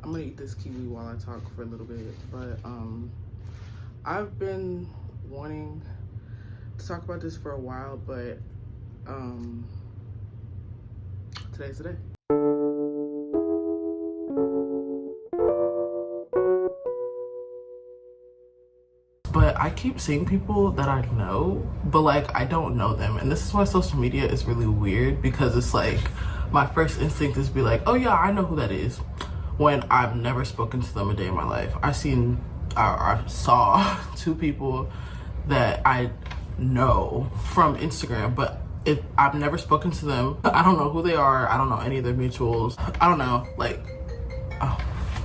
I'm gonna eat this kiwi while I talk for a little bit, but I've been wanting to talk about this for a while, but today's the day. But I keep seeing people that I know, but like I don't know them. And this is why social media is really weird, because it's like my first instinct is be like, oh yeah, I know who that is, when I've never spoken to them a day in my life. I saw two people that I know from Instagram, but if I've never spoken to them, I don't know who they are. I don't know any of their mutuals. I don't know, like, oh.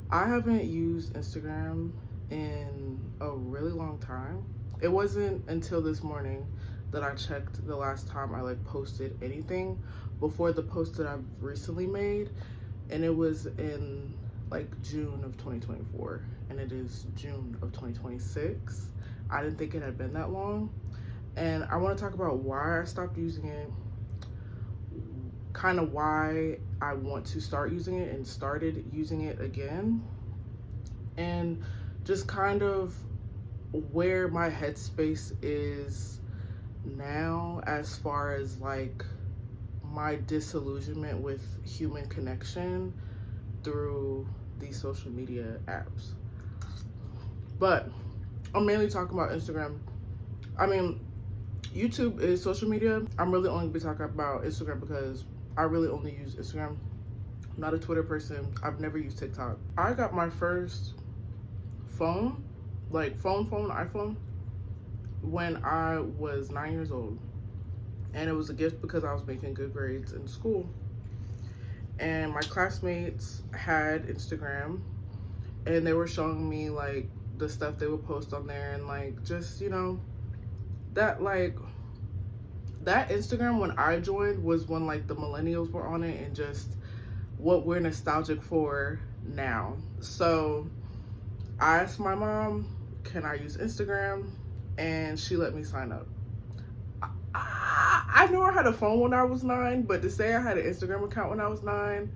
I haven't used Instagram in a really long time. It wasn't until this morning that I checked the last time I like posted anything before the post that I've recently made, and it was in like June of 2024, and it is June of 2026. I didn't think it had been that long, and I want to talk about why I stopped using it, kind of why I want to start using it and started using it again, and just kind of where my headspace is now as far as like my disillusionment with human connection through these social media apps. But I'm mainly talking about Instagram. I mean, YouTube is social media. I'm really only be talking about Instagram because I really only use Instagram. I'm not a Twitter person. I've never used TikTok. I got my first phone, like iPhone, when I was 9 years old. And it was a gift because I was making good grades in school. And my classmates had Instagram, and they were showing me like the stuff they would post on there, and like just, you know, that Instagram when I joined was when like the millennials were on it and just what we're nostalgic for now. So I asked my mom, can I use Instagram? And she let me sign up. I know I had a phone when I was 9, but to say I had an Instagram account when I was 9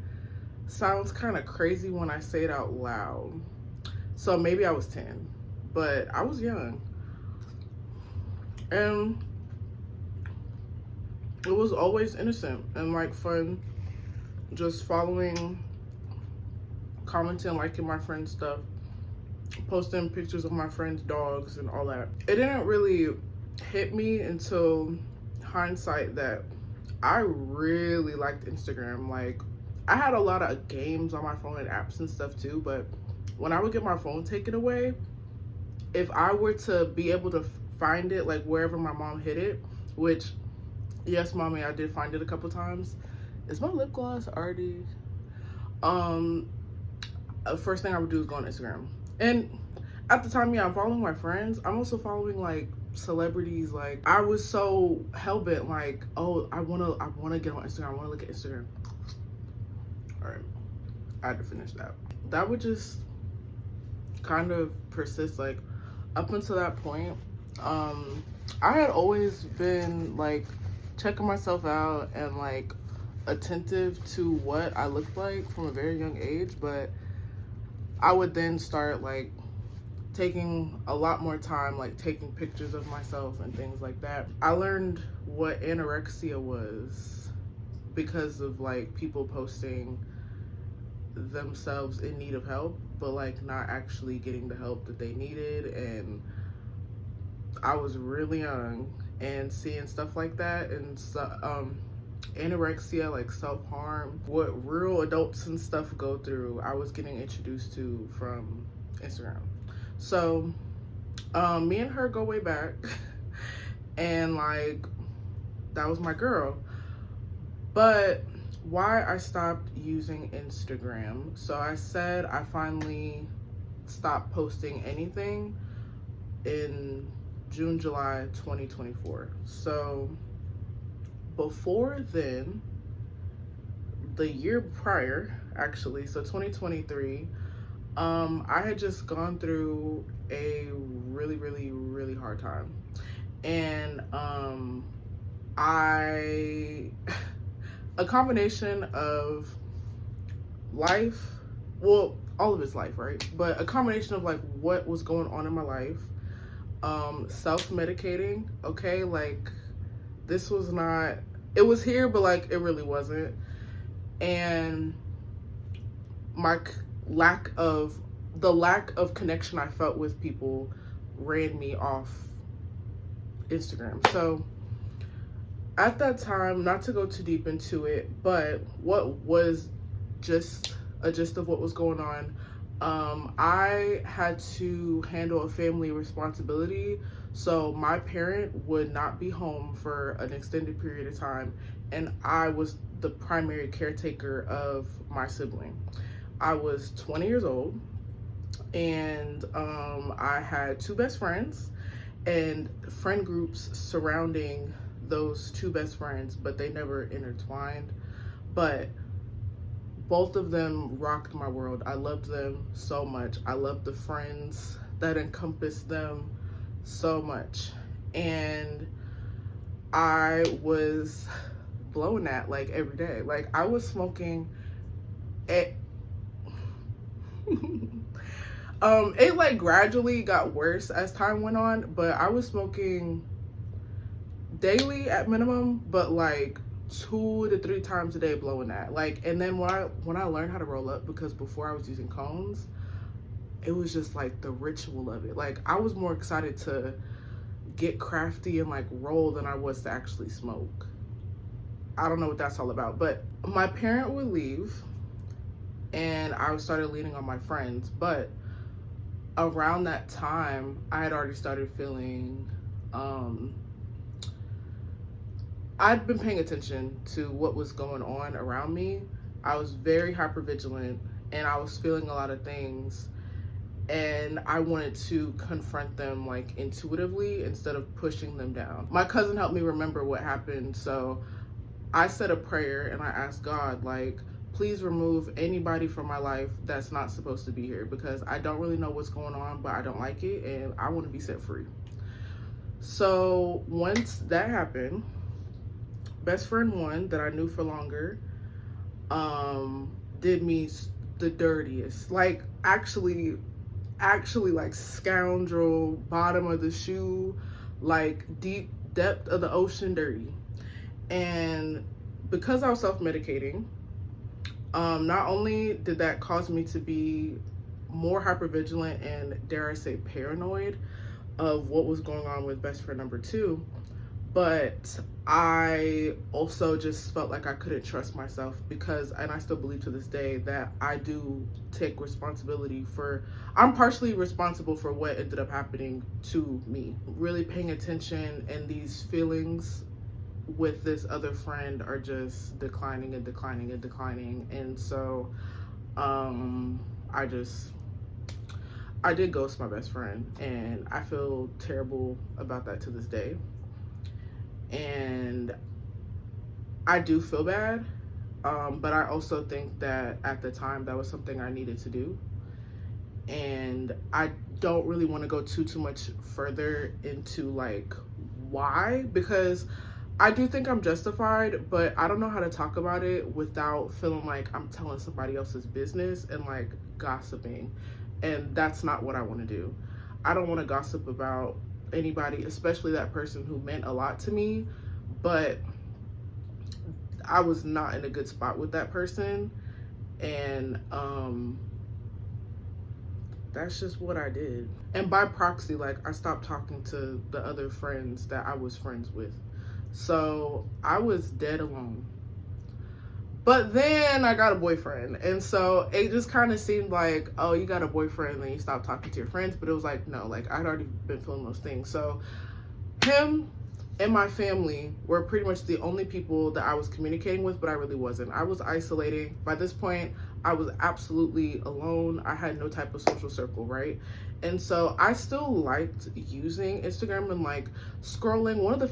sounds kind of crazy when I say it out loud. So maybe I was 10, but I was young. And it was always innocent and like fun, just following, commenting, liking my friends' stuff, posting pictures of my friends' dogs and all that. It didn't really hit me until hindsight that I really liked Instagram. Like, I had a lot of games on my phone and apps and stuff too, but when I would get my phone taken away, if I were to be able to find it like wherever my mom hid it, which, yes, mommy, I did find it a couple times. Is my lip gloss already? First thing I would do is go on Instagram. And at the time, yeah, I'm following my friends. I'm also following like celebrities. Like, I was so hell-bent, like, oh, I wanna get on Instagram. I wanna look at Instagram. All right, I had to finish that. That would just kind of persist, like, up until that point. I had always been like checking myself out and like attentive to what I looked like from a very young age, but I would then start like taking a lot more time, like taking pictures of myself and things like that. I learned what anorexia was because of like people posting themselves in need of help, but like not actually getting the help that they needed. And I was really young and seeing stuff like that, and anorexia, like self-harm, what real adults and stuff go through, I was getting introduced to from Instagram. So me and her go way back and like that was my girl. But why I stopped using Instagram, so I said I finally stopped posting anything in June, July 2024. So before then, the year prior, actually, so 2023, I had just gone through a really, really, really hard time. And a combination of life, well, all of his life, right? But a combination of like what was going on in my life, self-medicating, okay? Like this was not, it was here, but like it really wasn't. And my lack of connection I felt with people ran me off Instagram. So at that time, not to go too deep into it, but what was just a gist of what was going on, I had to handle a family responsibility. So my parent would not be home for an extended period of time, and I was the primary caretaker of my sibling. I was 20 years old, and I had two best friends and friend groups surrounding those two best friends, but they never intertwined. But both of them rocked my world. I loved them so much. I loved the friends that encompassed them so much. And I was blowing that like every day. Like I was smoking it. It like gradually got worse as time went on, but I was smoking daily at minimum, but like 2 to 3 times a day blowing that. Like, and then when I learned how to roll up, because before I was using cones, it was just like the ritual of it. Like I was more excited to get crafty and like roll than I was to actually smoke. I don't know what that's all about, but my parent would leave and I started leaning on my friends. But around that time, I had already started feeling, I'd been paying attention to what was going on around me. I was very hypervigilant and I was feeling a lot of things, and I wanted to confront them like intuitively instead of pushing them down. My cousin helped me remember what happened, so I said a prayer and I asked God, like, please remove anybody from my life that's not supposed to be here, because I don't really know what's going on, but I don't like it and I want to be set free. So once that happened, best friend one that I knew for longer did me the dirtiest, like actually like scoundrel, bottom of the shoe, like deep depth of the ocean dirty. And because I was self-medicating, not only did that cause me to be more hypervigilant and, dare I say, paranoid of what was going on with best friend number two, but I also just felt like I couldn't trust myself, because, and I still believe to this day, that I do take responsibility for, I'm partially responsible for what ended up happening to me. Really paying attention, and these feelings with this other friend are just declining and declining and declining. And so I did ghost my best friend, and I feel terrible about that to this day. And I do feel bad, but I also think that at the time that was something I needed to do. And I don't really want to go too much further into like why, because I do think I'm justified, but I don't know how to talk about it without feeling like I'm telling somebody else's business and like gossiping. And that's not what I want to do. I don't want to gossip about anybody, especially that person who meant a lot to me, but I was not in a good spot with that person. And that's just what I did. And by proxy, like I stopped talking to the other friends that I was friends with. So I was dead alone. But then I got a boyfriend, and so it just kind of seemed like, oh, you got a boyfriend, then you stop talking to your friends. But it was like, no, like I'd already been feeling those things. So him and my family were pretty much the only people that I was communicating with, but I really wasn't. I was isolating. By this point, I was absolutely alone. I had no type of social circle, right? And so I still liked using Instagram and like scrolling. One of the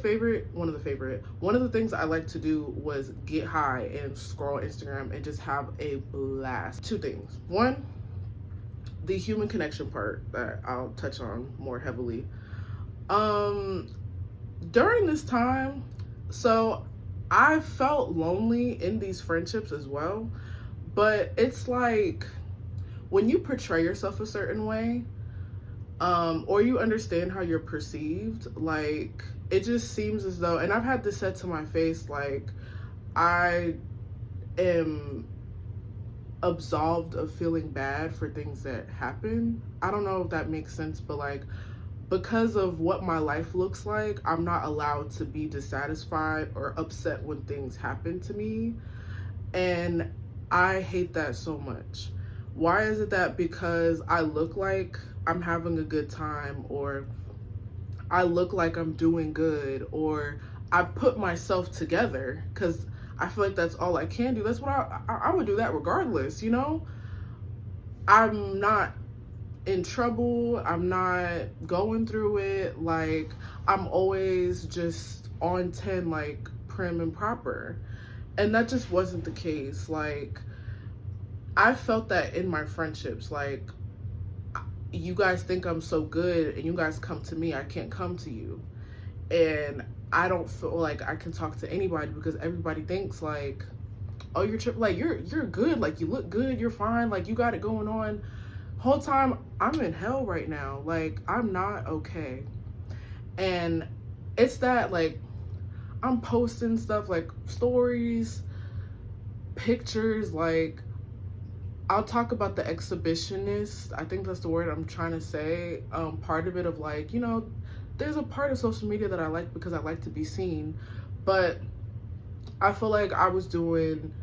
things I like to do was get high and scroll Instagram and just have a blast. Two things. One, the human connection part that I'll touch on more heavily. During this time, so I felt lonely in these friendships as well, but it's like when you portray yourself a certain way, or you understand how you're perceived, like, it just seems as though, and I've had this said to my face, like, I am absolved of feeling bad for things that happen. I don't know if that makes sense, but like, because of what my life looks like, I'm not allowed to be dissatisfied or upset when things happen to me. And I hate that so much. Why is it that because I look like I'm having a good time, or I look like I'm doing good, or I put myself together, because I feel like that's all I can do. That's what I would do that regardless, you know? I'm not in trouble. I'm not going through it. Like, I'm always just on 10, like, prim and proper. And that just wasn't the case. Like, I felt that in my friendships. Like, you guys think I'm so good and you guys come to me, I can't come to you. And I don't feel like I can talk to anybody because everybody thinks like, oh, you're like you're good, like you look good, you're fine, like you got it going on. Whole time I'm in hell right now. Like, I'm not okay. And it's that, like, I'm posting stuff like stories, pictures, like, I'll talk about the exhibitionist, I think that's the word I'm trying to say, part of it, of like, you know, there's a part of social media that I like because I like to be seen, but I feel like I was doing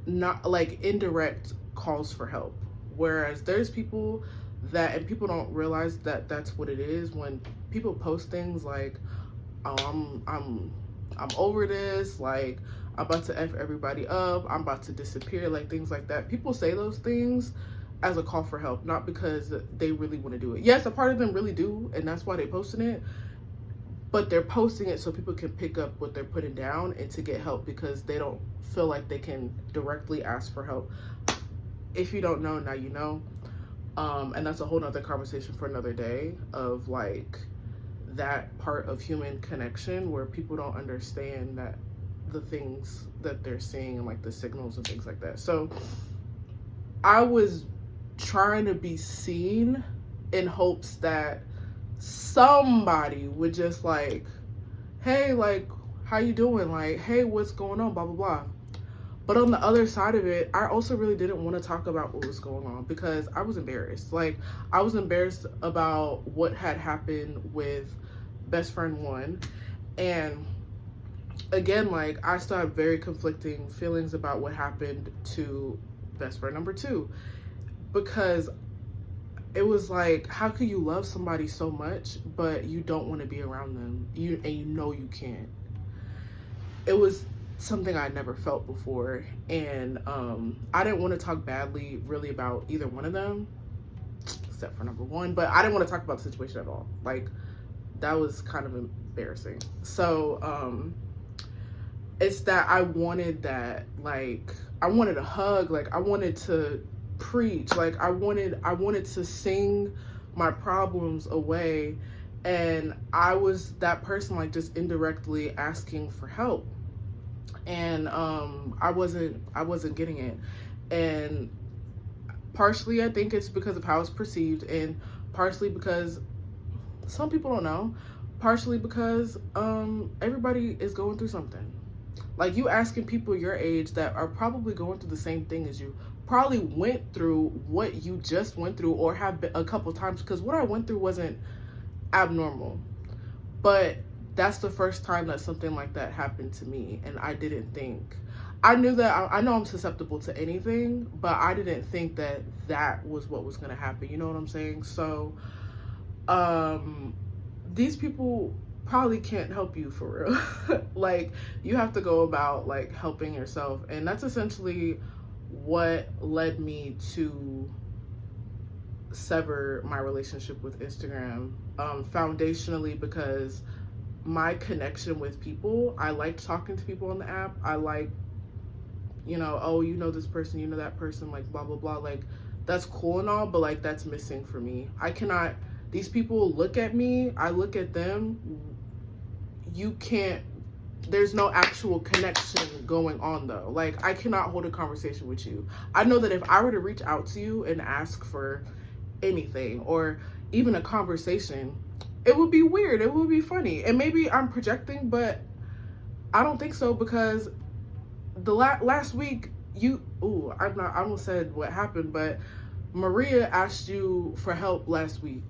not like indirect calls for help, whereas there's people that, and people don't realize that that's what it is when people post things like, oh, I'm over this, like, I'm about to F everybody up, I'm about to disappear, like things like that. People say those things as a call for help, not because they really want to do it. Yes, a part of them really do, and that's why they're posting it, but they're posting it so people can pick up what they're putting down and to get help because they don't feel like they can directly ask for help. If you don't know, now you know. And that's a whole nother conversation for another day, of like that part of human connection where people don't understand that the things that they're seeing and like the signals and things like that. So I was trying to be seen in hopes that somebody would just like, hey, like, how you doing? Like, hey, what's going on? Blah, blah, blah. But on the other side of it, I also really didn't want to talk about what was going on because I was embarrassed. Like, I was embarrassed about what had happened with best friend 1. And again, like, I still have very conflicting feelings about what happened to best friend number 2. Because it was like, how could you love somebody so much, but you don't want to be around them? And you know you can't. It was something I never felt before, and I didn't want to talk badly really about either one of them except for number 1, but I didn't want to talk about the situation at all. Like, that was kind of embarrassing. So it's that I wanted that, like, I wanted a hug, like I wanted to preach, like I wanted to sing my problems away, and I was that person, like, just indirectly asking for help. And I wasn't getting it, and partially I think it's because of how it's perceived, and partially because some people don't know, partially because everybody is going through something. Like, you asking people your age that are probably going through the same thing as you, probably went through what you just went through, or have been a couple times, because what I went through wasn't abnormal, but that's the first time that something like that happened to me. And I didn't think, I knew that I know I'm susceptible to anything, but I didn't think that that was what was going to happen. You know what I'm saying? So these people probably can't help you for real. Like, you have to go about like helping yourself, and that's essentially what led me to sever my relationship with Instagram, foundationally, because my connection with people, I liked talking to people on the app. I like, you know, oh, you know this person, you know that person, like blah blah blah, like that's cool and all, but like that's missing for me. I cannot, these people look at me, I look at them. You can't there's no actual connection going on though. Like, I cannot hold a conversation with you. I know that if I were to reach out to you and ask for anything or even a conversation, it would be weird, it would be funny, and maybe I'm projecting, but I don't think so, because the last week I almost said what happened, but Maria asked you for help last week.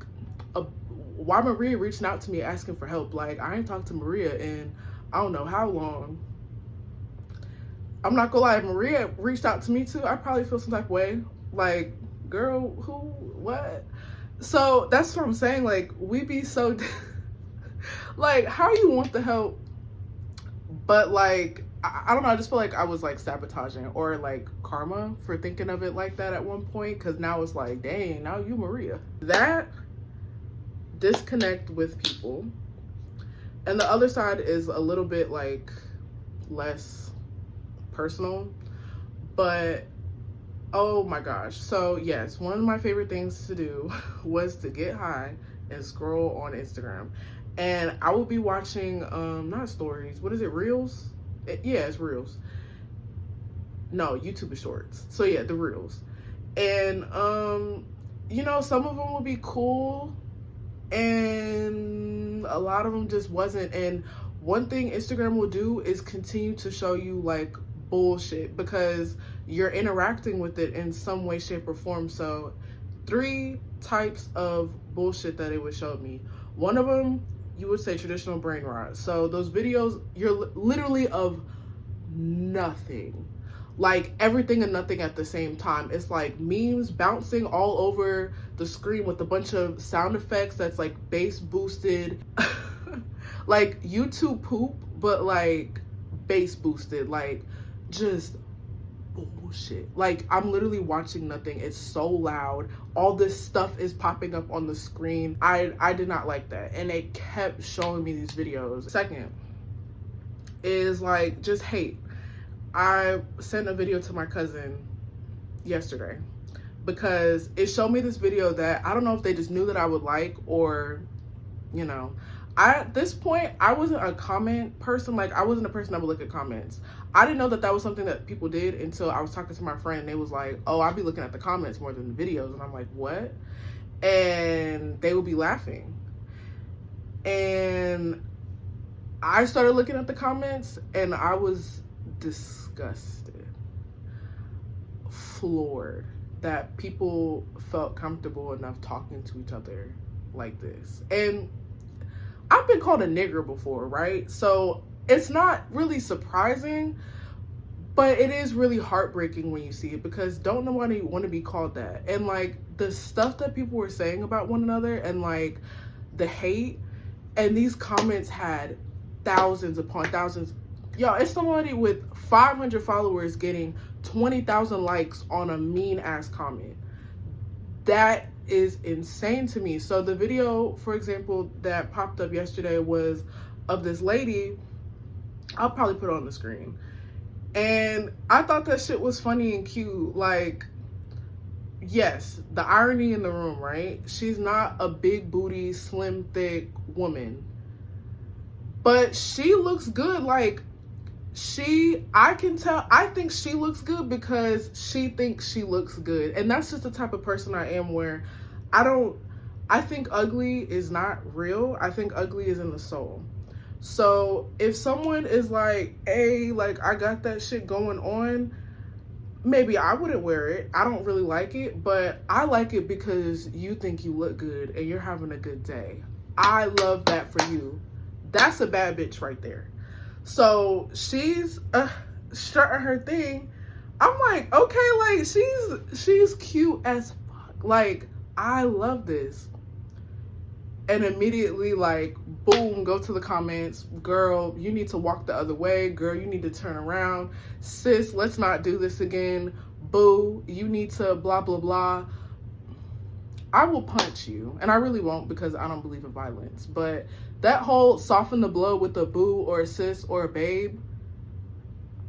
Why Maria reaching out to me asking for help? Like, I ain't talked to Maria in I don't know how long. I'm not gonna lie, if Maria reached out to me too, I probably feel some type of way. Like, girl, who, what? So that's what I'm saying. Like, we be so like, how you want the help, but like, I don't know, I just feel like I was like sabotaging or like karma for thinking of it like that at one point, because now it's like, dang, now you Maria. That disconnect with people. And the other side is a little bit like less personal, but oh my gosh. So yes, one of my favorite things to do was to get high and scroll on Instagram. And I would be watching, not stories, what is it, Reels? Yeah, it's Reels. No, YouTube is Shorts. So yeah, the Reels. And, you know, some of them would be cool, and a lot of them just wasn't. And one thing Instagram will do is continue to show you like bullshit, because you're interacting with it in some way, shape, or form. So 3 types of bullshit that it would show me. One of them, you would say traditional brain rot. So those videos, you're literally of nothing, like everything and nothing at the same time. It's like memes bouncing all over the screen with a bunch of sound effects that's like bass boosted, like YouTube poop, but like bass boosted, like just bullshit. Like, I'm literally watching nothing. It's so loud. All this stuff is popping up on the screen. I did not like that, and it kept showing me these videos. Second is like just hate. I sent a video to my cousin yesterday because it showed me this video that I don't know if they just knew that I would like, or, you know, at this point, I wasn't a comment person. Like, I wasn't a person that would look at comments. I didn't know that that was something that people did until I was talking to my friend, and they was like, oh, I'll be looking at the comments more than the videos. And I'm like, what? And they would be laughing. And I started looking at the comments, and I was disgusted, floored that people felt comfortable enough talking to each other like this. And I've been called a nigger before, right? So it's not really surprising, but it is really heartbreaking when you see it, because don't nobody want to be called that. And like the stuff that people were saying about one another, and like the hate, and these comments had thousands upon thousands. Y'all, it's somebody with 500 followers getting 20,000 likes on a mean ass comment. That is insane to me. So the video, for example, that popped up yesterday was of this lady. I'll probably put it on the screen. And I thought that shit was funny and cute. Like, yes, the irony in the room, right? She's not a big booty, slim, thick woman, but she looks good. Like, I can tell, I think she looks good because she thinks she looks good. And that's just the type of person I am, where I think ugly is not real. I think ugly is in the soul. So if someone is like, hey, like, I got that shit going on, maybe I wouldn't wear it. I don't really like it, but I like it because you think you look good and you're having a good day. I love that for you. That's a bad bitch right there. So she's strutting her thing. I'm like, okay, like she's cute as fuck. Like, I love this. And immediately, like, boom, go to the comments. Girl, you need to walk the other way. Girl, you need to turn around. Sis, let's not do this again. Boo, you need to blah, blah, blah. I will punch you. And I really won't, because I don't believe in violence. But that whole soften the blow with a boo or a sis or a babe,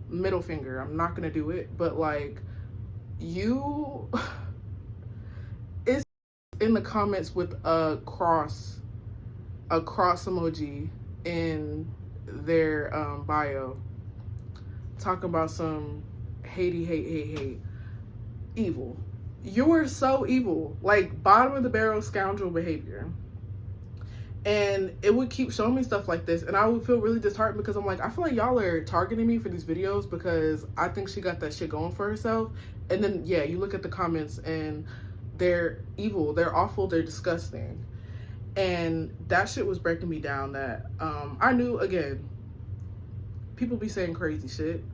middle finger. I'm not going to do it. But, like, you... It's in the comments with a cross emoji in their bio, talking about some hate. Evil. You are so evil. Like, bottom of the barrel scoundrel behavior. And it would keep showing me stuff like this, and I would feel really disheartened because I'm like, I feel like y'all are targeting me for these videos because I think she got that shit going for herself. And then, yeah, you look at the comments and they're evil, they're awful, they're disgusting. And that shit was breaking me down, that I knew, again, people be saying crazy shit,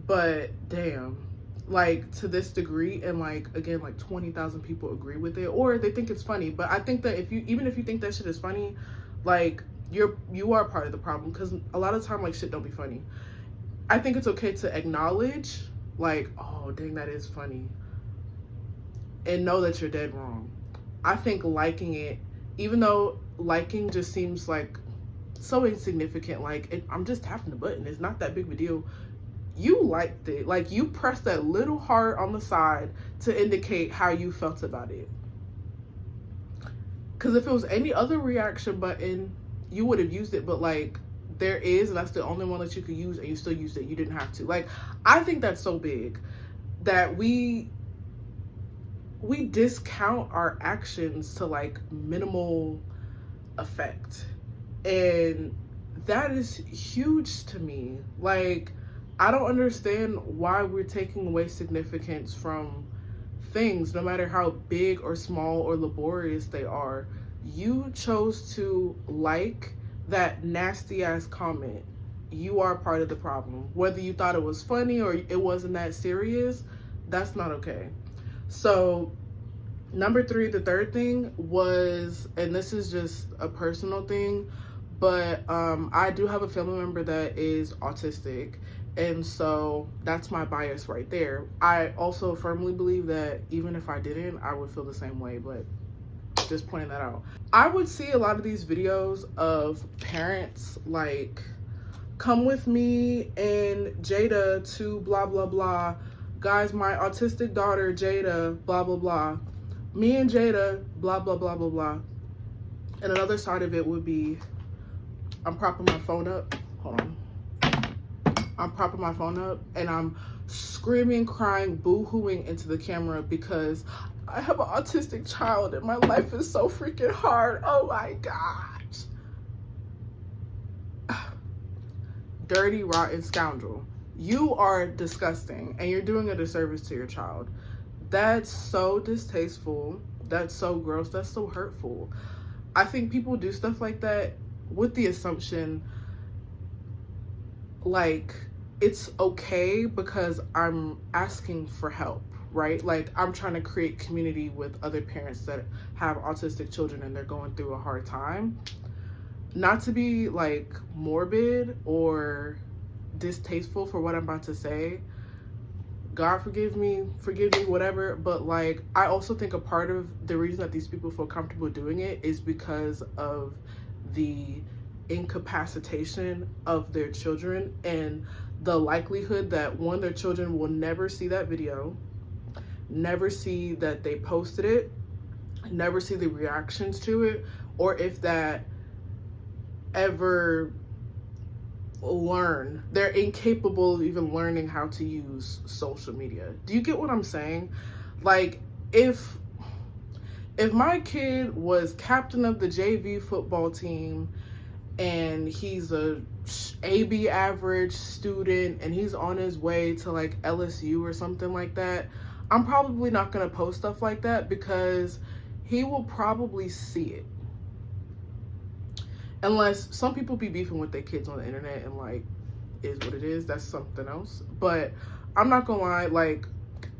but damn, like, to this degree, and like, again, like 20,000 people agree with it, or they think it's funny. But I think that even if you think that shit is funny, like, you are part of the problem, because a lot of time, like, shit don't be funny. I think it's okay to acknowledge, like, oh dang, that is funny, and know that you're dead wrong. I think liking it, even though liking just seems like so insignificant, like, I'm just tapping the button, it's not that big of a deal. You liked it. Like, you pressed that little heart on the side to indicate how you felt about it. Because if it was any other reaction button, you would have used it. But, like, there is, and that's the only one that you could use, and you still used it. You didn't have to. Like, I think that's so big that we discount our actions to, like, minimal effect. And that is huge to me. Like, I don't understand why we're taking away significance from things, no matter how big or small or laborious they are. You chose to like that nasty ass comment. You are part of the problem. Whether you thought it was funny or it wasn't that serious, that's not okay. So, number 3, the third thing was, and this is just a personal thing, but I do have a family member that is autistic. And so that's my bias right there. I also firmly believe that even if I didn't, I would feel the same way, but just pointing that out. I would see a lot of these videos of parents like, come with me and Jada to blah, blah, blah. Guys, my autistic daughter, Jada, blah, blah, blah. Me and Jada, blah, blah, blah, blah, blah. And another side of it would be, I'm propping my phone up. Hold on. I'm propping my phone up and I'm screaming, crying, boo-hooing into the camera because I have an autistic child and my life is so freaking hard. Oh my gosh. Dirty, rotten scoundrel. You are disgusting and you're doing a disservice to your child. That's so distasteful. That's so gross. That's so hurtful. I think people do stuff like that with the assumption, like, it's okay because I'm asking for help, right? Like, I'm trying to create community with other parents that have autistic children and they're going through a hard time. Not to be, like, morbid or distasteful for what I'm about to say. God forgive me, whatever. But, like, I also think a part of the reason that these people feel comfortable doing it is because of the incapacitation of their children and the likelihood that, one, their children will never see that video, never see that they posted it, never see the reactions to it, or if that ever learn. They're incapable of even learning how to use social media. Do you get what I'm saying? Like, if my kid was captain of the JV football team and he's a AB average student and he's on his way to, like, LSU or something like that, I'm probably not going to post stuff like that because he will probably see it. Unless some people be beefing with their kids on the internet and, like, is what it is. That's something else. But I'm not gonna lie, like,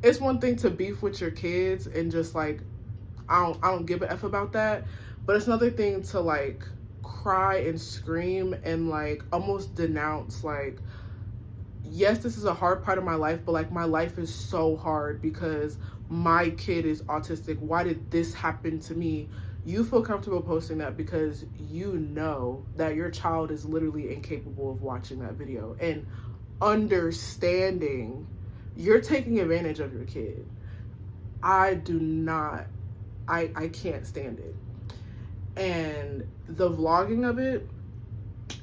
it's one thing to beef with your kids and just, like, I don't give a F about that. But it's another thing to, like, cry and scream and, like, almost denounce, like, yes, this is a hard part of my life, but, like, my life is so hard because my kid is autistic. Why did this happen to me? You feel comfortable posting that because you know that your child is literally incapable of watching that video and understanding. You're taking advantage of your kid. I can't stand it. And the vlogging of it,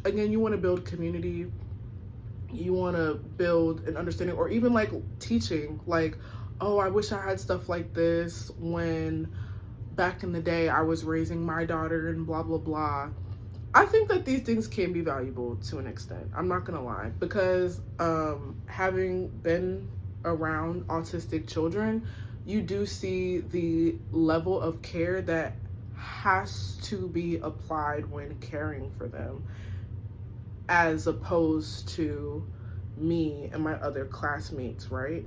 again, you want to build community, you want to build an understanding, or even like teaching, like, oh, I wish I had stuff like this when back in the day I was raising my daughter and blah blah blah. I think that these things can be valuable to an extent. I'm not gonna lie, because having been around autistic children, you do see the level of care that has to be applied when caring for them, as opposed to me and my other classmates, right?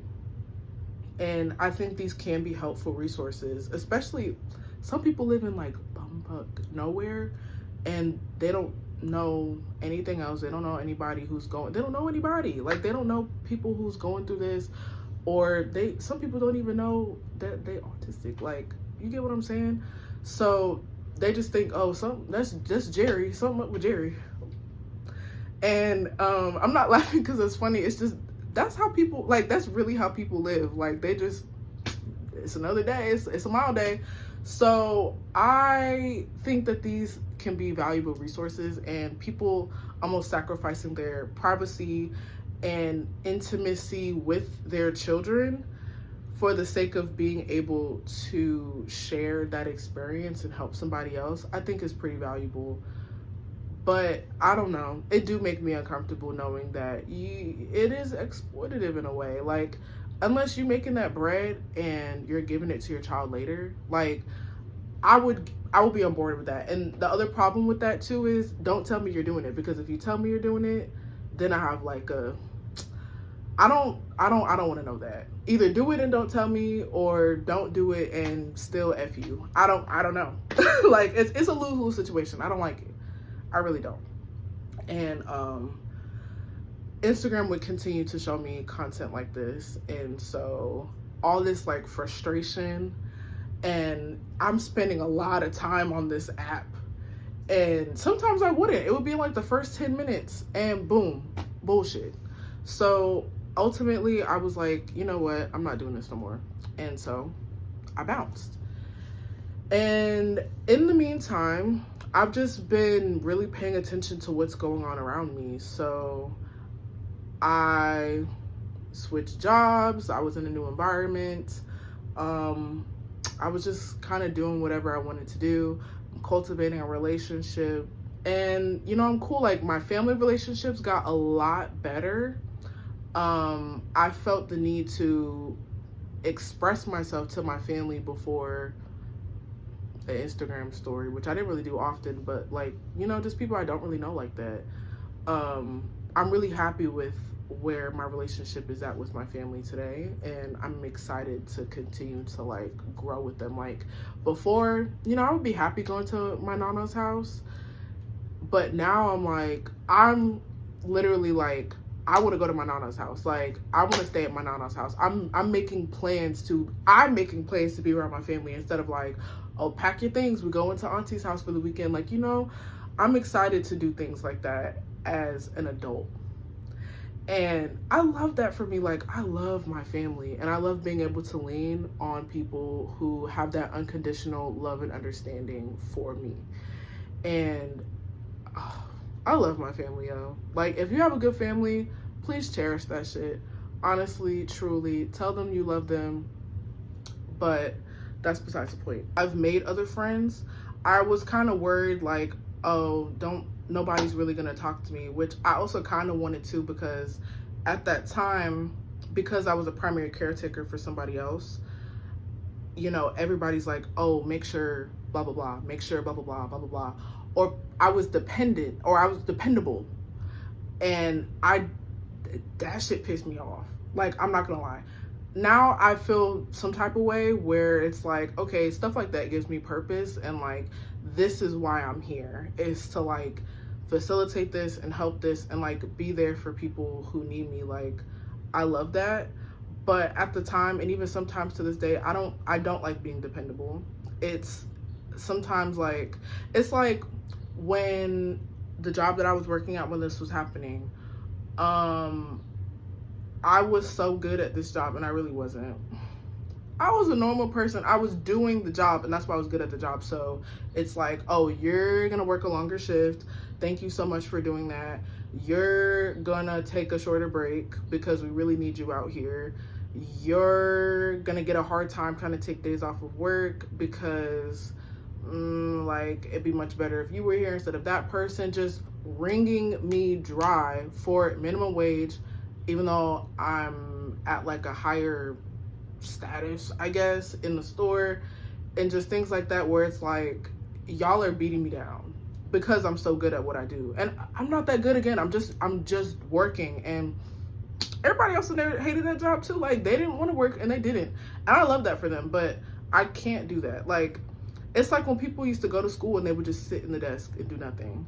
And I think these can be helpful resources, especially some people live in like bumfuck nowhere and they don't know anything else. They don't know anybody they don't know anybody. Like, they don't know people who's going through this, or some people don't even know that they autistic. Like, you get what I'm saying? So they just think, oh, that's just Jerry, something up with Jerry. And I'm not laughing because it's funny. It's just, that's how people, like, that's really how people live. Like, they just, it's another day, it's a mild day. So I think that these can be valuable resources, and people almost sacrificing their privacy and intimacy with their children for the sake of being able to share that experience and help somebody else, I think is pretty valuable. But I don't know, it do make me uncomfortable knowing that it is exploitative in a way. Like, unless you're making that bread and you're giving it to your child later, like, I would be on board with that. And the other problem with that too is, don't tell me you're doing it, because if you tell me you're doing it, then I have like I don't want to know that. Either do it and don't tell me, or don't do it and still F you. I don't know. Like, it's a lose-lose situation. I don't like it. I really don't. And Instagram would continue to show me content like this, and so all this like frustration, and I'm spending a lot of time on this app, and sometimes I wouldn't. It would be like the first 10 minutes and boom, bullshit. So ultimately I was like, you know what, I'm not doing this no more. And so I bounced. And in the meantime, I've just been really paying attention to what's going on around me. So I switched jobs, I was in a new environment. I was just kind of doing whatever I wanted to do. I'm cultivating a relationship, and you know, I'm cool. Like, my family relationships got a lot better. I felt the need to express myself to my family before the Instagram story, which I didn't really do often, but like, you know, just people I don't really know like that. I'm really happy with where my relationship is at with my family today, and I'm excited to continue to like grow with them. Like, before, you know, I would be happy going to my nana's house, but now I'm literally like, I want to go to my nana's house. Like, I want to stay at my nana's house. I'm making plans to be around my family, instead of like, oh, pack your things, we go into auntie's house for the weekend. Like, you know, I'm excited to do things like that as an adult. And I love that for me. Like, I love my family, and I love being able to lean on people who have that unconditional love and understanding for me. And I love my family, yo. Like, if you have a good family, please cherish that shit. Honestly, truly, tell them you love them. But that's besides the point. I've made other friends. I was kind of worried, like, oh, nobody's really gonna talk to me, which I also kind of wanted to, because at that time, because I was a primary caretaker for somebody else, you know, everybody's like, oh, make sure blah blah blah, make sure blah blah blah blah blah blah, or I was dependent, or I was dependable, and that shit pissed me off. Like, I'm not gonna lie. Now I feel some type of way where it's like, okay, stuff like that gives me purpose, and like, this is why I'm here, is to like facilitate this and help this and like be there for people who need me. Like, I love that. But at the time, and even sometimes to this day, I don't like being dependable. It's sometimes like, it's like when the job that I was working at when this was happening, I was so good at this job, and I really wasn't. I was a normal person. I was doing the job, and that's why I was good at the job. So it's like, oh, you're gonna work a longer shift. Thank you so much for doing that. You're gonna take a shorter break because we really need you out here. You're gonna get a hard time trying to take days off of work because like it'd be much better if you were here instead of that person, just wringing me dry for minimum wage, even though I'm at like a higher status, I guess, in the store, and just things like that where it's like y'all are beating me down because I'm so good at what I do. And I'm not that good. Again, I'm just working, and everybody else in there hated that job too. Like, they didn't want to work and they didn't. And I love that for them, but I can't do that. Like, it's like when people used to go to school and they would just sit in the desk and do nothing.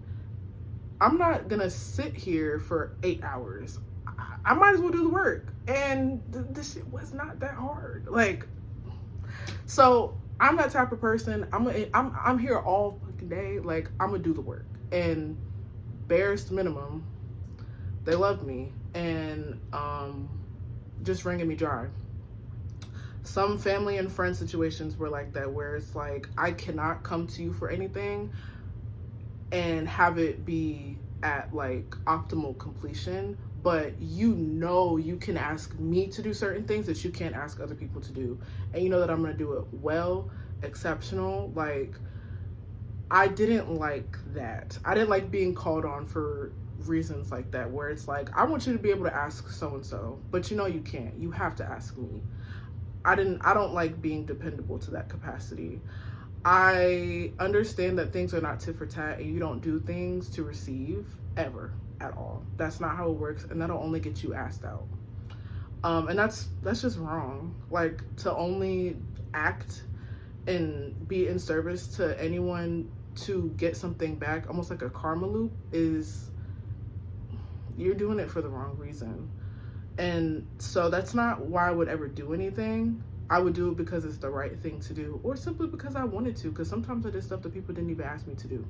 I'm not gonna sit here for 8 hours. I might as well do the work. And this shit was not that hard. Like, so I'm that type of person. I'm here all fucking day. Like, I'm gonna do the work. And barest minimum, they love me and just wringing me dry. Some family and friend situations were like that, where it's like, I cannot come to you for anything and have it be at like optimal completion, but you can ask me to do certain things that you can't ask other people to do, and you know that I'm gonna do it well, exceptional. Like, I didn't like that. I didn't like being called on for reasons like that, where it's like, I want you to be able to ask so and so, but you can't. You have to ask me. I don't like being dependable to that capacity. I understand that things are not tit for tat, and you don't do things to receive ever at all. That's not how it works, and that'll only get you asked out. And that's just wrong. Like, to only act and be in service to anyone to get something back, almost like a karma loop, you're doing it for the wrong reason. And so that's not why I would ever do anything. I would do it because it's the right thing to do, or simply because I wanted to, because sometimes I did stuff that people didn't even ask me to do.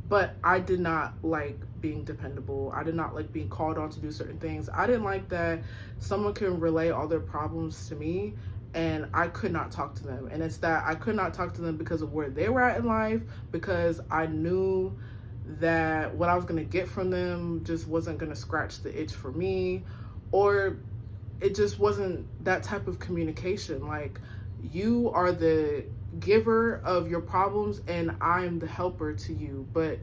But I did not like being dependable. I did not like being called on to do certain things. I didn't like that someone can relay all their problems to me and I could not talk to them. And it's that I could not talk to them because of where they were at in life, because I knew that what I was going to get from them just wasn't going to scratch the itch for me, or it just wasn't that type of communication. Like, you are the giver of your problems and I'm the helper to you, but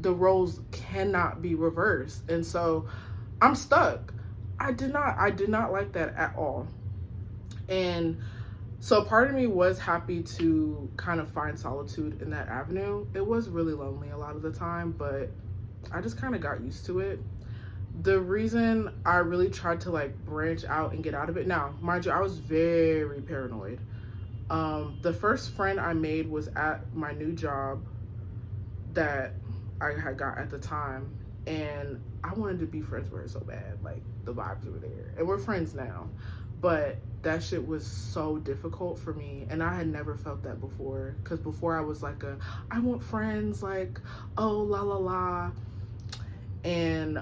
the roles cannot be reversed. And so I'm stuck. I did not like that at all. And so part of me was happy to kind of find solitude in that avenue. It was really lonely a lot of the time, but I just kind of got used to it. The reason I really tried to like branch out and get out of it, now, mind you, I was very paranoid. The first friend I made was at my new job that I had got at the time, and I wanted to be friends with her so bad. Like, the vibes were there, and we're friends now, but that shit was so difficult for me, and I had never felt that before, because before I was like I want friends, like, oh, la la la. And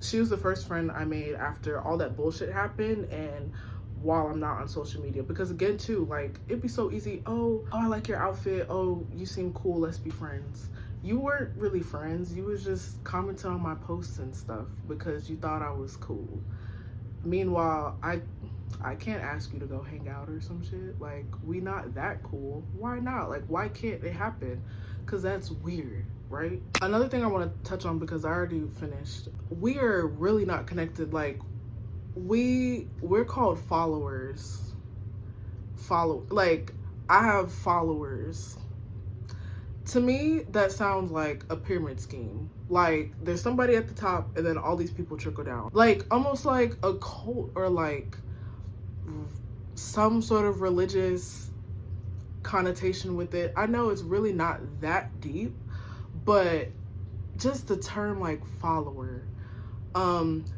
she was the first friend I made after all that bullshit happened, and while I'm not on social media, because again too, like, it'd be so easy. Oh, I like your outfit. Oh, you seem cool, let's be friends. You weren't really friends. You was just commenting on my posts and stuff because you thought I was cool. Meanwhile, I can't ask you to go hang out or some shit. Like, we not that cool. Why not? Like, why can't it happen? Because that's weird, right? Another thing I want to touch on, because I already finished, we are really not connected. Like, we're called followers. Like, I have followers. To me, that sounds like a pyramid scheme. Like, there's somebody at the top and then all these people trickle down. Like, almost like a cult, or like some sort of religious connotation with it. I know it's really not that deep, but just the term like follower,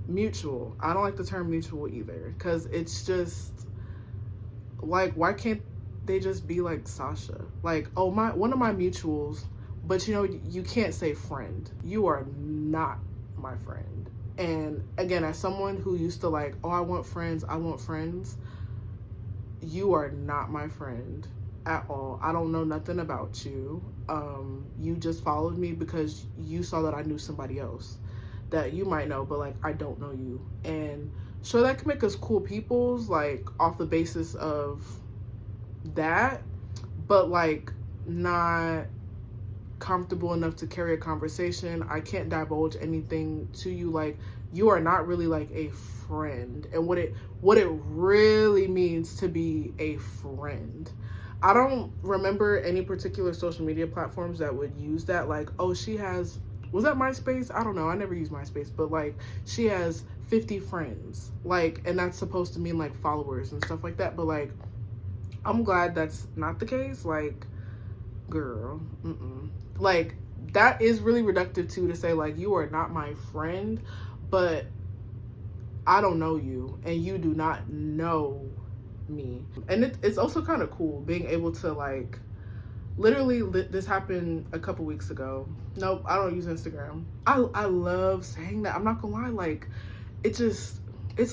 mutual. I don't like the term mutual either, because it's just like, why can't they just be like Sasha? Like, oh, one of my mutuals, but you can't say friend. You are not my friend. And again, as someone who used to like, oh, I want friends, you are not my friend at all. I don't know nothing about you. You just followed me because you saw that I knew somebody else that you might know, but like I don't know you. And sure, that can make us cool peoples, like off the basis of that, but like not comfortable enough to carry a conversation. I can't divulge anything to you. Like, you are not really like a friend, and what it really means to be a friend. I don't remember any particular social media platforms that would use that, like, oh, she has, was that MySpace? I don't know, I never used MySpace, but like she has 50 friends, like, and that's supposed to mean like followers and stuff like that. But like, I'm glad that's not the case. Like, girl, like, that is really reductive too, to say like you are not my friend, but I don't know you and you do not know me. And it's also kind of cool being able to like, literally, this happened a couple weeks ago. Nope, I don't use Instagram. I love saying that, I'm not gonna lie. Like, it's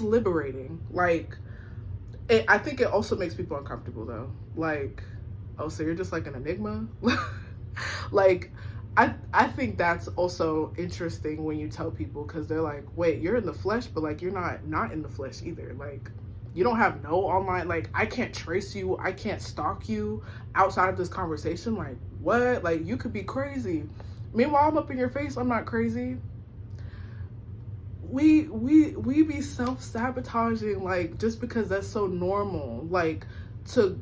liberating. Like, I think it also makes people uncomfortable though. Like, oh, so you're just like an enigma? Like, I think that's also interesting when you tell people, because they're like, wait, you're in the flesh, but like you're not in the flesh either. Like, you don't have no online, like, I can't trace you, I can't stalk you outside of this conversation. Like, what? Like, you could be crazy. Meanwhile, I'm up in your face, I'm not crazy. We be self-sabotaging, like, just because that's so normal, like, to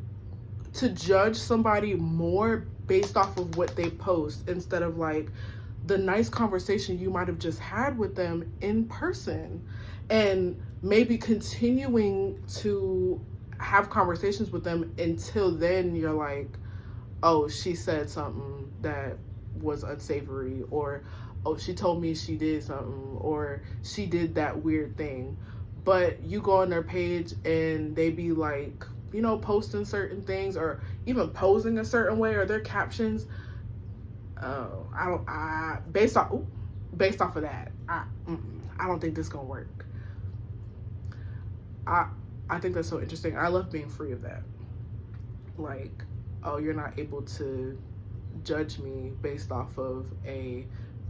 judge somebody more based off of what they post, instead of like the nice conversation you might have just had with them in person, and maybe continuing to have conversations with them until then you're like, oh, she said something that was unsavory, or oh, she told me she did something, or she did that weird thing. But you go on their page and they be like, you know, posting certain things, or even posing a certain way, or their captions. Oh, based off of that, I don't think this gonna work. I think that's so interesting. I love being free of that. Like, oh, you're not able to judge me based off of a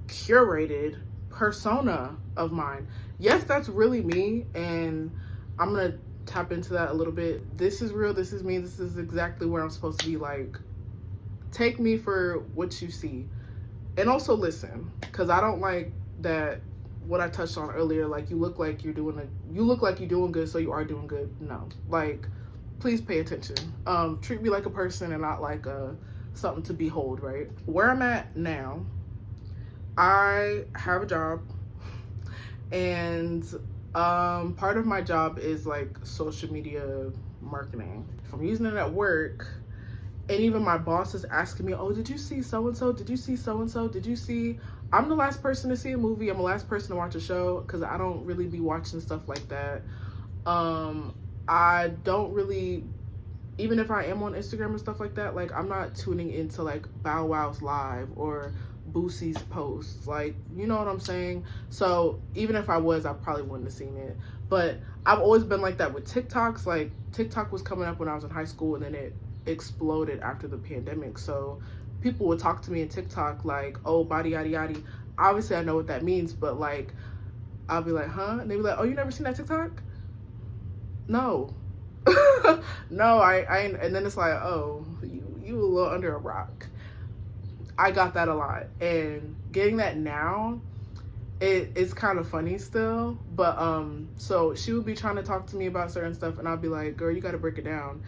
curated persona of mine. Yes, that's really me, and I'm gonna tap into that a little bit. This is real, this is me, this is exactly where I'm supposed to be. Like, take me for what you see, and also listen, because I don't like that, what I touched on earlier, like, you look like you're doing good, so you are doing good. No, like, please pay attention. Treat me like a person and not like something to behold. Right where I'm at now, I have a job, and part of my job is like social media marketing. If I'm using it at work, and even my boss is asking me, oh, did you see so-and-so? Did you see so-and-so? Did you see? I'm the last person to see a movie. I'm the last person to watch a show, because I don't really be watching stuff like that. I don't really, even if I am on Instagram and stuff like that, like, I'm not tuning into like Bow Wow's live or Boosie's posts, like, you know what I'm saying? So even if I was, I probably wouldn't have seen it. But I've always been like that with TikToks. Like, TikTok was coming up when I was in high school, and then it exploded after the pandemic. So people would talk to me in TikTok like, oh, body yada yada. Obviously I know what that means, but like, I'll be like, huh? And they be like, oh, you never seen that TikTok? No. No, I and then it's like, oh, you a little under a rock. I got that a lot, and getting that now, it's kind of funny still. But so she would be trying to talk to me about certain stuff, and I'll be like, girl, you got to break it down.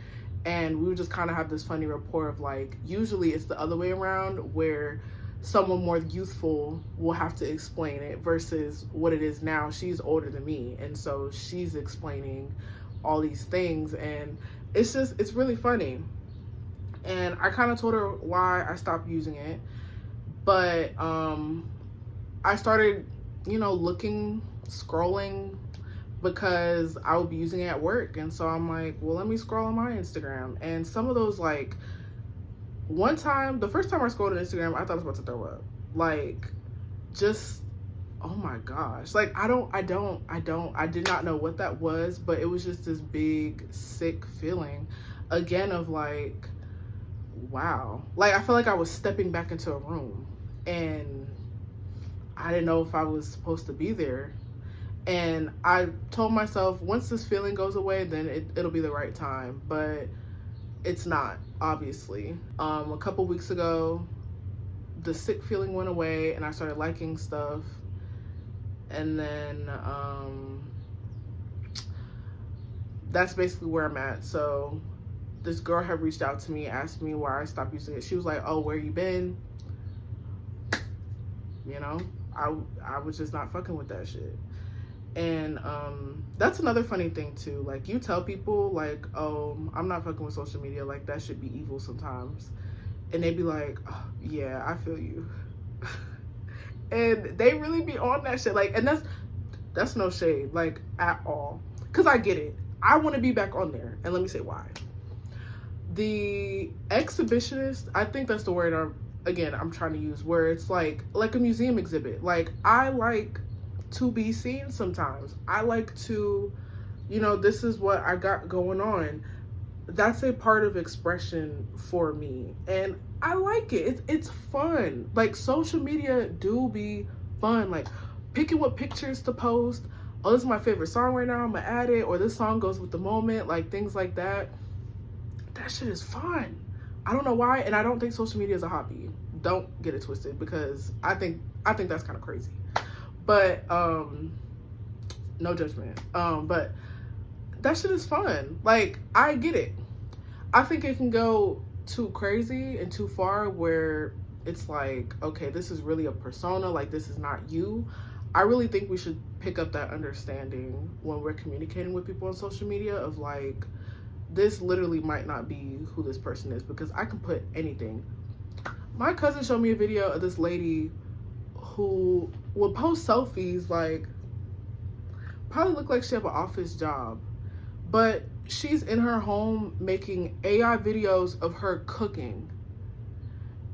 And we would just kind of have this funny rapport of like, usually it's the other way around, where someone more youthful will have to explain it, versus what it is now. She's older than me, and so she's explaining all these things, and it's really funny. And I kind of told her why I stopped using it, but I started, looking, scrolling, because I would be using it at work. And so I'm like, well, let me scroll on my Instagram. And some of those, like, the first time I scrolled on Instagram, I thought I was about to throw up. Like, just oh my gosh, like I did not know what that was, but it was just this big sick feeling again of like, wow, like I felt like I was stepping back into a room and I didn't know if I was supposed to be there. And I told myself once this feeling goes away, then it'll be the right time, but it's not, obviously. A couple weeks ago, the sick feeling went away and I started liking stuff. And then that's basically where I'm at. So this girl had reached out to me, asked me why I stopped using it. She was like, oh, where you been? You know, I was just not fucking with that shit. And that's another funny thing too. Like, you tell people like, oh, I'm not fucking with social media, like that should be evil sometimes, and they be like, oh, yeah, I feel you. And they really be on that shit, like, and that's no shade, like, at all, because I get it. I want to be back on there, and let me say why. The exhibitionist, I think that's the word I'm trying to use, where it's like a museum exhibit. Like, I like to be seen sometimes. I like to, you know, this is what I got going on. That's a part of expression for me, and I like it. It's fun. Like, social media do be fun, like picking what pictures to post. Oh, this is my favorite song right now, I'm gonna add it, or this song goes with the moment, like things like that. That shit is fun. I don't know why, and I don't think social media is a hobby. Don't get it twisted, because I think that's kind of crazy. But no judgment. But that shit is fun. Like, I get it. I think it can go too crazy and too far where it's like, okay, this is really a persona, like this is not you. I really think we should pick up that understanding when we're communicating with people on social media of like, this literally might not be who this person is, because I can put anything. My cousin showed me a video of this lady who would post selfies, like, probably look like she have an office job, but she's in her home making AI videos of her cooking.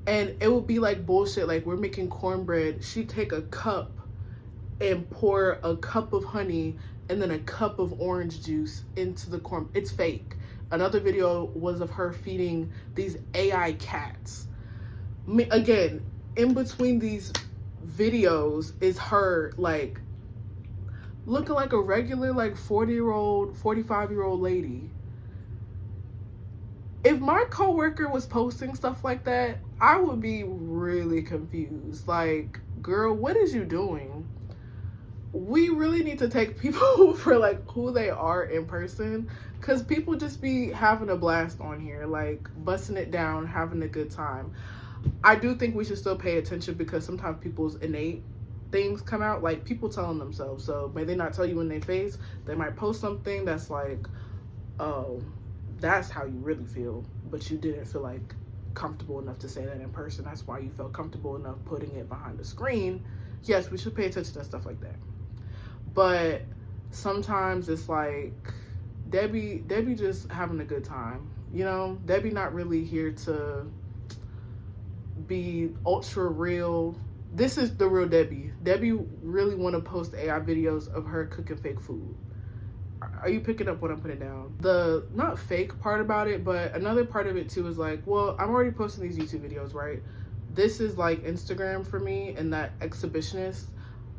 And it would be like bullshit, like we're making cornbread, she'd take a cup and pour a cup of honey and then a cup of orange juice into the corn. It's fake. Another video was of her feeding these AI cats. Again, in between these videos is her like looking like a regular like 40-year-old, 45-year-old lady. If my coworker was posting stuff like that, I would be really confused. Like, girl, what is you doing? We really need to take people for like who they are in person, because people just be having a blast on here, like busting it down, having a good time. I do think we should still pay attention, because sometimes people's innate things come out, like people telling themselves. So may they not tell you in their face, they might post something that's like, oh, that's how you really feel, but you didn't feel like comfortable enough to say that in person. That's why you felt comfortable enough putting it behind the screen. Yes, we should pay attention to stuff like that. But sometimes it's like Debbie just having a good time, you know? Debbie not really here to be ultra real. This is the real Debbie. Debbie really want to post AI videos of her cooking fake food. Are you picking up what I'm putting down? The not fake part about it, but another part of it too is like, well, I'm already posting these YouTube videos, right? This is like Instagram for me, and that exhibitionist.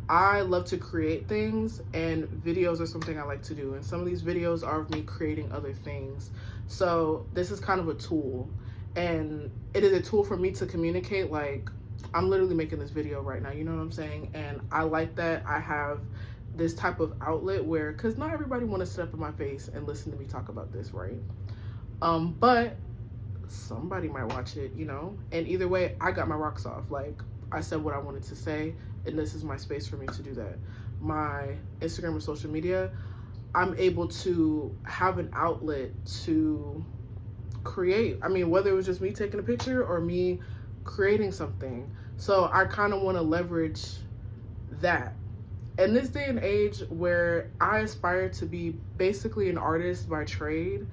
I love to create things, and videos are something I like to do. And some of these videos are of me creating other things. So this is kind of a tool, and it is a tool for me to communicate. Like, I'm literally making this video right now, you know what I'm saying? And I like that I have this type of outlet where, because not everybody want to sit up in my face and listen to me talk about this, right? But somebody might watch it, you know? And either way, I got my rocks off. Like, I said what I wanted to say, and this is my space for me to do that. My Instagram and social media, I'm able to have an outlet to create. I mean, whether it was just me taking a picture or me creating something. So I kind of want to leverage that. In this day and age where I aspire to be basically an artist by trade,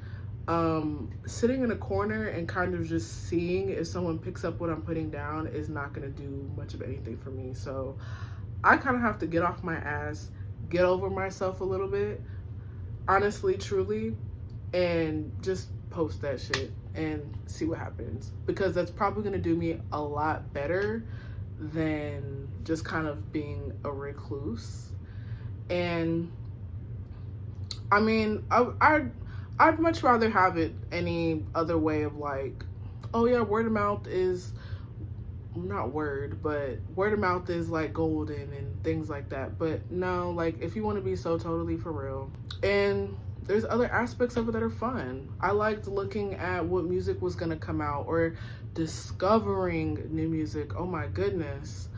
sitting in a corner and kind of just seeing if someone picks up what I'm putting down is not going to do much of anything for me. So I kind of have to get off my ass, get over myself a little bit, honestly, truly, and just post that shit and see what happens, because that's probably going to do me a lot better than just kind of being a recluse. And I mean, I'd much rather have it any other way of like, oh yeah, word of mouth is not word of mouth is like golden and things like that. But no, like if you want to be so totally for real, and there's other aspects of it that are fun. I liked looking at what music was gonna come out, or discovering new music. Oh my goodness.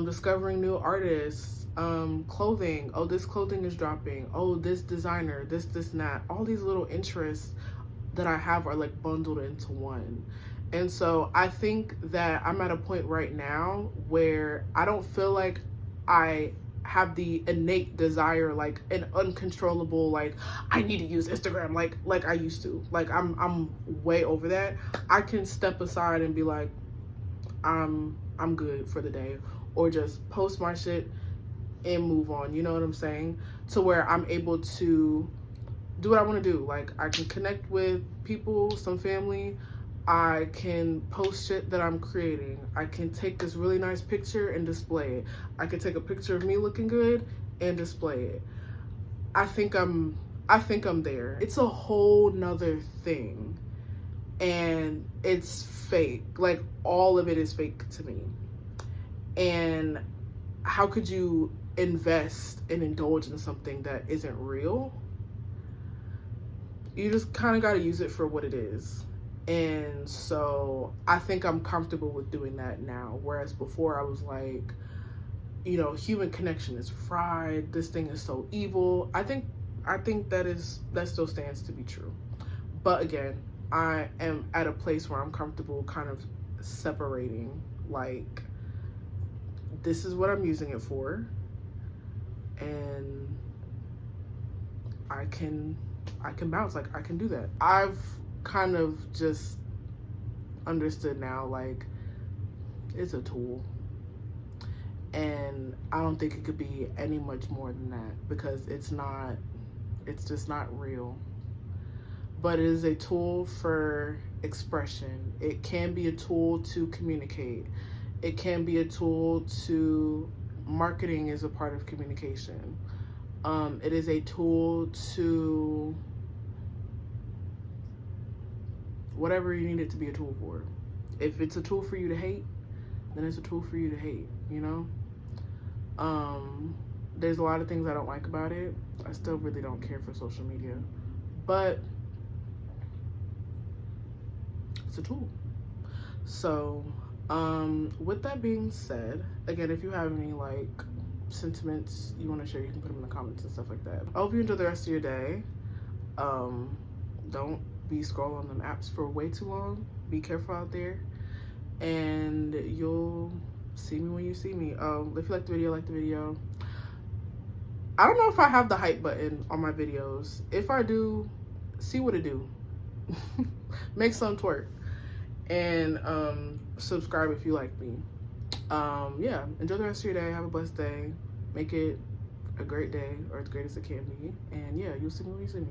Discovering new artists, clothing. Oh, this clothing is dropping. Oh, this designer, this, and that. All these little interests that I have are like bundled into one. And so I think that I'm at a point right now where I don't feel like I have the innate desire, like an uncontrollable, like I need to use Instagram like I used to. Like I'm way over that. I can step aside and be like, I'm good for the day, or just post my shit and move on. You know what I'm saying? To where I'm able to do what I want to do. Like I can connect with people, some family. I can post shit that I'm creating. I can take this really nice picture and display it. I can take a picture of me looking good and display it. I think I'm there. It's a whole nother thing. And it's fake. Like all of it is fake to me. And how could you invest and indulge in something that isn't real? You just kind of got to use it for what it is. And so I think I'm comfortable with doing that now. Whereas before I was like, you know, human connection is fried. This thing is so evil. I think that still stands to be true. But again, I am at a place where I'm comfortable kind of separating, like, this is what I'm using it for, and I can bounce. Like I can do that. I've kind of just understood now, like, it's a tool, and I don't think it could be any much more than that, because it's just not real. But it is a tool for expression. It can be a tool to communicate. It can be a tool to, marketing is a part of communication. It is a tool to whatever you need it to be a tool for. If it's a tool for you to hate, then it's a tool for you to hate, you know? There's a lot of things I don't like about it. I still really don't care for social media. But it's a tool. So, with that being said, again, if you have any like sentiments you want to share, you can put them in the comments and stuff like that. I hope you enjoy the rest of your day. Don't be scrolling on them apps for way too long. Be careful out there, and you'll see me when you see me. If you like the video, like the video. I don't know if I have the hype button on my videos. If I do, see what it do. Make some twerk. And subscribe if you like me. Yeah, enjoy the rest of your day. Have a blessed day. Make it a great day, or as great as it can be. And yeah, you'll see me when you see me.